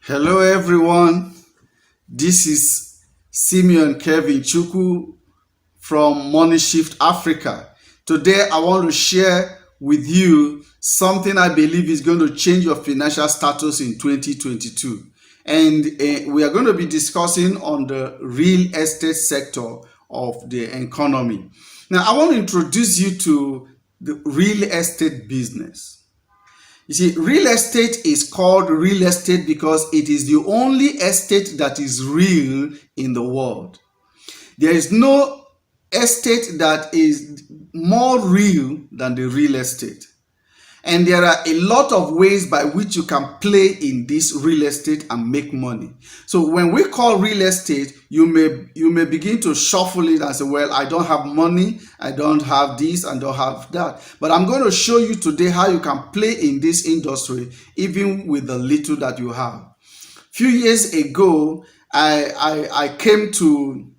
Hello, everyone. This is Simeon Kevin Chuku from Money Shift Africa. Today, I want to share with you something I believe is going to change your financial status in 2022. And we are going to be discussing on the real estate sector of the economy. Now, I want to introduce you to the real estate business. You see, real estate is called real estate because it is the only estate that is real in the world. There is no estate that is more real than the real estate. And there are a lot of ways by which you can play in this real estate and make money. So when we call real estate, you may begin to shuffle it and say, well, I don't have money, I don't have this, I don't have that. But I'm going to show you today how you can play in this industry, even with the little that you have. A few years ago, I came to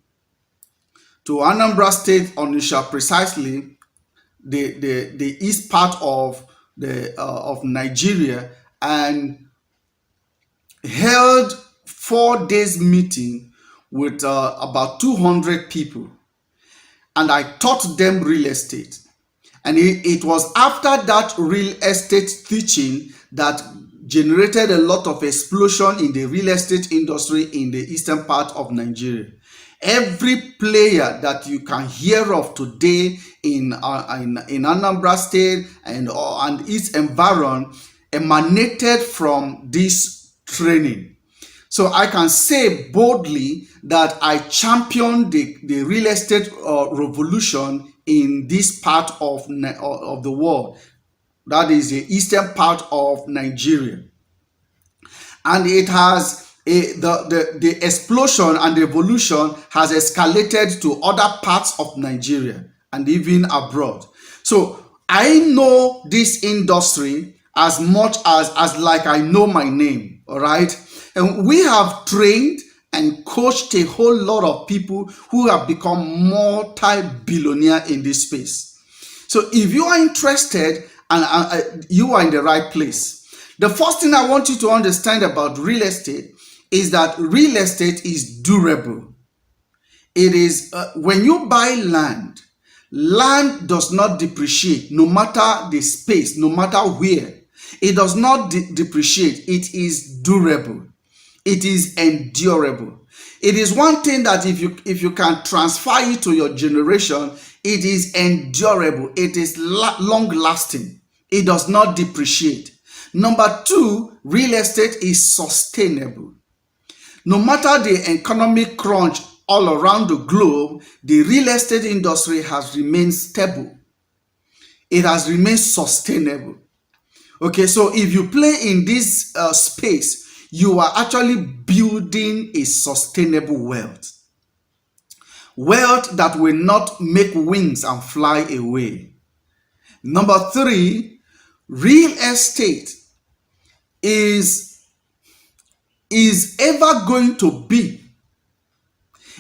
Anambra State, Onitsha, precisely the east part of Nigeria, and held 4 days meeting with about 200 people, and I taught them real estate. And it was after that real estate teaching that generated a lot of explosion in the real estate industry in the eastern part of Nigeria. Every player that you can hear of today in Anambra State and its environment emanated from this training. So I can say boldly that I championed the real estate revolution in this part of the world. That is the eastern part of Nigeria. And it has the explosion and the evolution has escalated to other parts of Nigeria and even abroad. So I know this industry as much as like I know my name, all right? And we have trained and coached a whole lot of people who have become multi-billionaire in this space. So if you are interested, and you are in the right place. The first thing I want you to understand about real estate is that real estate is durable. It is when you buy land, land does not depreciate no matter the space, no matter where. It does not depreciate. It is durable. It is endurable. It is one thing that if you can transfer it to your generation, it is endurable. It is long lasting. It does not depreciate. Number two, real estate is sustainable. No matter the economic crunch all around the globe, the real estate industry has remained stable. It has remained sustainable. Okay, so if you play in this space, you are actually building a sustainable wealth. Wealth that will not make wings and fly away. Number three, real estate is ever going to be.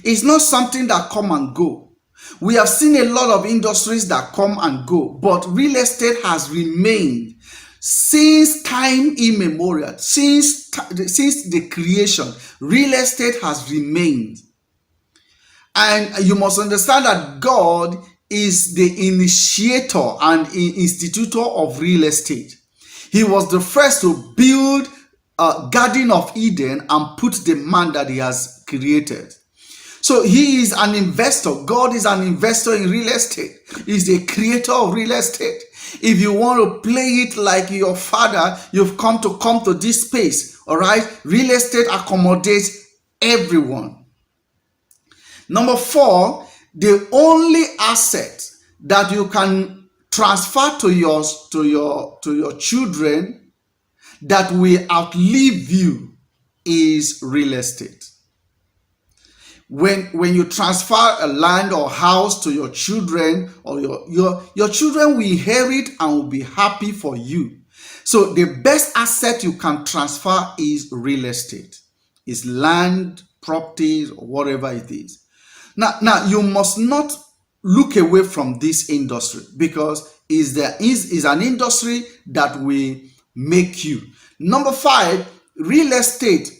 It's not something that come and go. We have seen a lot of industries that come and go, but real estate has remained since time immemorial. Since the creation, real estate has remained. And you must understand that God is the initiator and institutor of real estate. He was the first to build a Garden of Eden and put the man that he has created. So he is an investor. God is an investor in real estate. He's the creator of real estate. If you want to play it like your father, you've come to this space. All right. Real estate accommodates everyone. Number four, the only asset that you can transfer to your children that will outlive you is real estate. When you transfer a land or house to your children, or your children will inherit and will be happy for you. So the best asset you can transfer is real estate. Is land, properties, or whatever it is. Now you must not look away from this industry because is an industry that will make you. Number five, real estate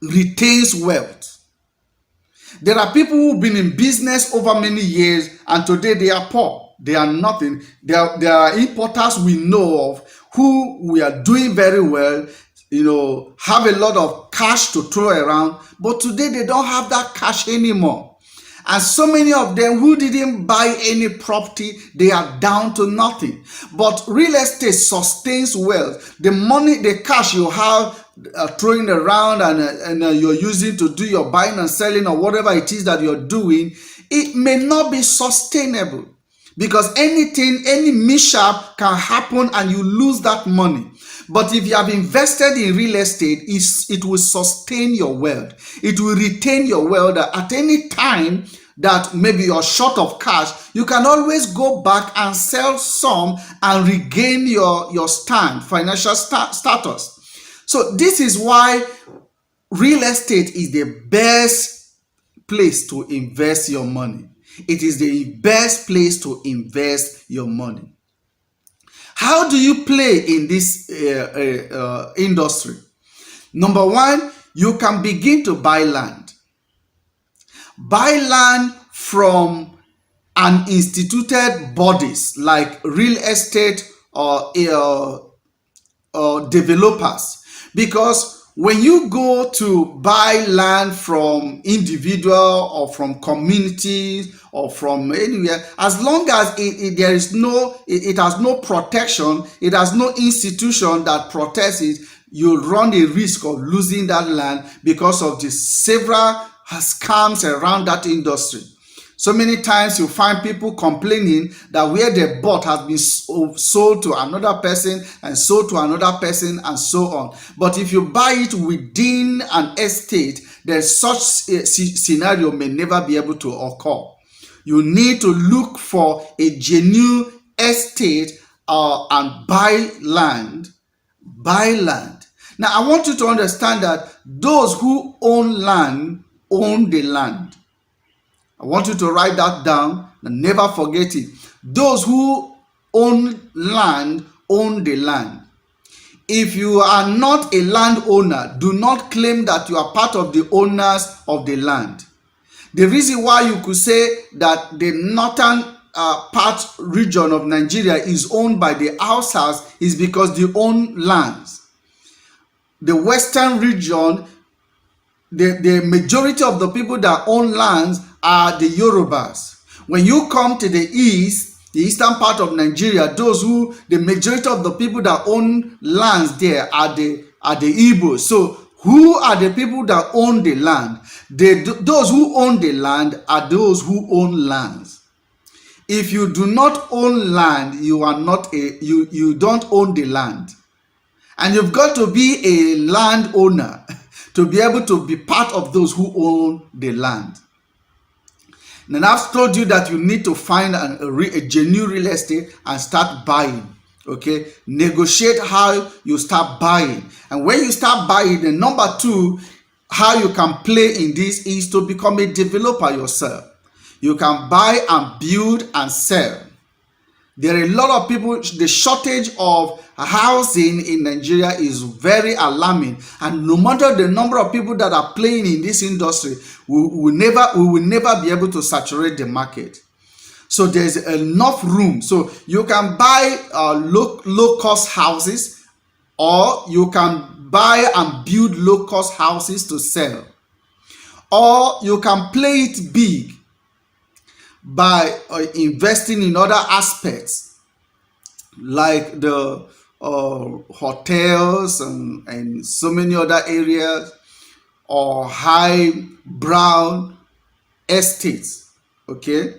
retains wealth. There are people who've been in business over many years and today they are poor. They are nothing. There are importers we know of who we are doing very well, have a lot of cash to throw around, but today they don't have that cash anymore. And so many of them who didn't buy any property, they are down to nothing. But real estate sustains wealth. The money, the cash you have throwing around and you're using to do your buying and selling or whatever it is that you're doing, it may not be sustainable because any mishap can happen and you lose that money. But if you have invested in real estate, it will sustain your wealth. It will retain your wealth. At any time that maybe you're short of cash, you can always go back and sell some and regain your financial status. So this is why real estate is the best place to invest your money. It is the best place to invest your money. How do you play in this industry? Number one, you can begin to buy land. Buy land from instituted bodies like real estate or developers, because when you go to buy land from individual or from communities or from anywhere, as long as it has no protection, it has no institution that protects it, you run a risk of losing that land because of the several scams around that industry. So many times you find people complaining that where they bought has been sold to another person and sold to another person and so on. But if you buy it within an estate, then such a scenario may never be able to occur. You need to look for a genuine estate and buy land. Buy land. Now I want you to understand that those who own land own the land. I want you to write that down and never forget it. Those who own land own the land. If you are not a landowner, do not claim that you are part of the owners of the land. The reason why you could say that the northern part region of Nigeria is owned by the Hausas is because they own lands. The western region, the majority of the people that own lands are the Yorubas. When you come to the east, the eastern part of Nigeria, the majority of the people that own lands there are the Igbos. So who are the people that own the land? Those who own the land are those who own lands. If you do not own land, you don't own the land. And you've got to be a landowner to be able to be part of those who own the land. And I've told you that you need to find a genuine real estate and start buying. Okay, negotiate how you start buying. And when you start buying, then number two, how you can play in this is to become a developer yourself. You can buy and build and sell. There are a lot of people, the shortage of housing in Nigeria is very alarming, and no matter the number of people that are playing in this industry, we will never be able to saturate the market. So there's enough room. So you can buy low-cost houses, or you can buy and build low-cost houses to sell, or you can play it big by investing in other aspects like the hotels and so many other areas, or high brown estates. Okay,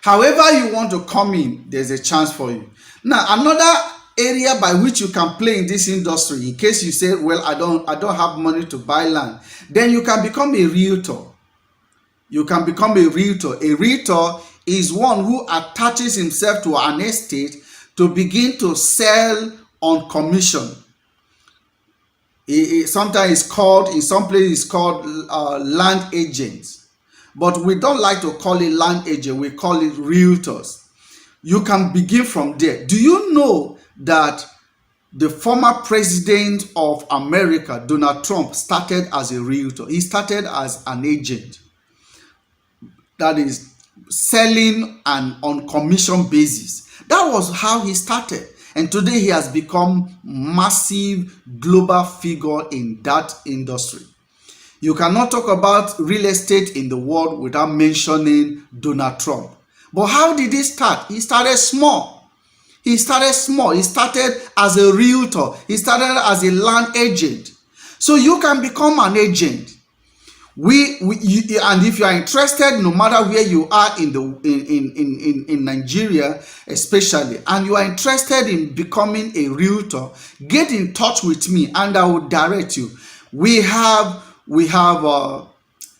however you want to come in, there's a chance for you. Now another area by which you can play in this industry, in case you say, well, I don't have money to buy land, then you can become a realtor. You can become a realtor. A realtor is one who attaches himself to an estate to begin to sell on commission. Sometimes it's called, in some places it's called land agents. But we don't like to call it land agent, we call it realtors. You can begin from there. Do you know that the former president of America, Donald Trump, started as a realtor. He started as an agent, that is selling and on commission basis. That was how he started. And today he has become massive global figure in that industry. You cannot talk about real estate in the world without mentioning Donald Trump. But how did he start? He started small. He started small. He started as a realtor. He started as a land agent. So you can become an agent. And if you are interested, no matter where you are in Nigeria especially, and you are interested in becoming a realtor, get in touch with me and I will direct you. We have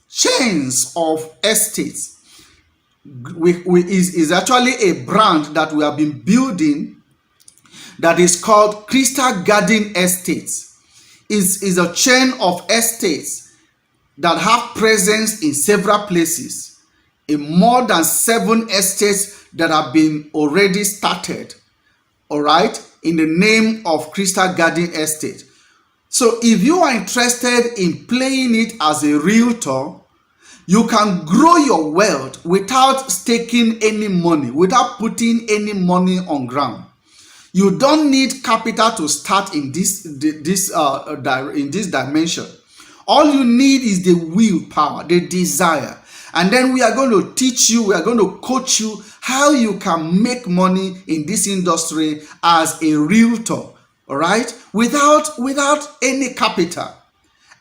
chains of estates. Is actually a brand that we have been building that is called Crystal Garden Estates. Is a chain of estates that have presence in several places, in more than 7 estates that have been already started, all right, in the name of Crystal Garden Estate. So if you are interested in playing it as a realtor, you can grow your wealth without staking any money, without putting any money on ground. You don't need capital to start in this dimension. All you need is the willpower, the desire. And then we are going to teach you, we are going to coach you how you can make money in this industry as a realtor, all right? Without any capital.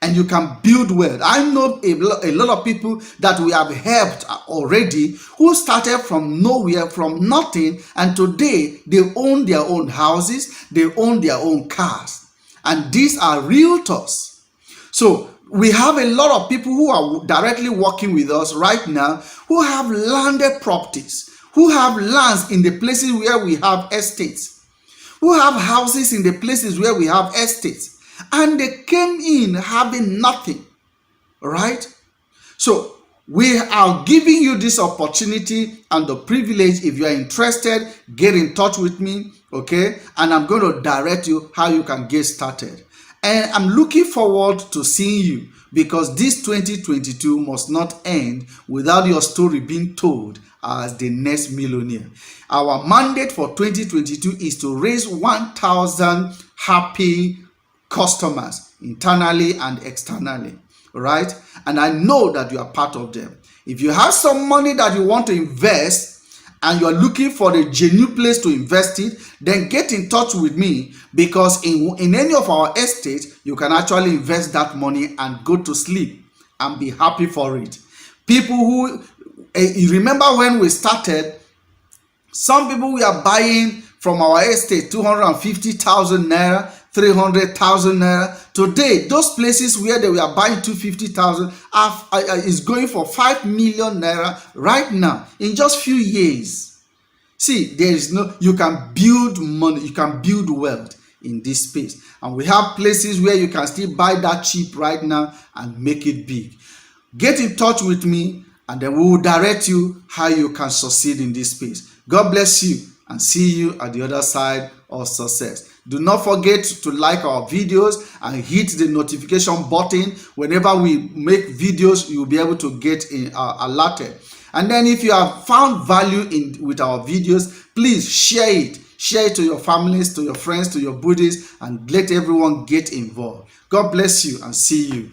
And you can build wealth. I know a lot of people that we have helped already who started from nowhere, from nothing, and today they own their own houses, they own their own cars. And these are realtors. So we have a lot of people who are directly working with us right now who have landed properties, who have lands in the places where we have estates, who have houses in the places where we have estates, and they came in having nothing, right? So we are giving you this opportunity and the privilege. If you are interested, get in touch with me, okay? And I'm going to direct you how you can get started. And I'm looking forward to seeing you, because this 2022 must not end without your story being told as the next millionaire. Our mandate for 2022 is to raise 1,000 happy customers internally and externally, right? And I know that you are part of them. If you have some money that you want to invest and you are looking for a genuine place to invest it, then get in touch with me, because in any of our estates, you can actually invest that money and go to sleep and be happy for it. People who, you remember when we started, some people we are buying from our estate 250,000 naira, 300,000 naira. Today, those places where they were buying 250,000 is going for 5 million naira right now in just few years. See, there is no, you can build money, you can build wealth in this space. And we have places where you can still buy that cheap right now and make it big. Get in touch with me and then we will direct you how you can succeed in this space. God bless you and see you at the other side of success. Do not forget to like our videos and hit the notification button. Whenever we make videos, you'll be able to get alerted. And then if you have found value with our videos, please share it. Share it to your families, to your friends, to your buddies, and let everyone get involved. God bless you and see you.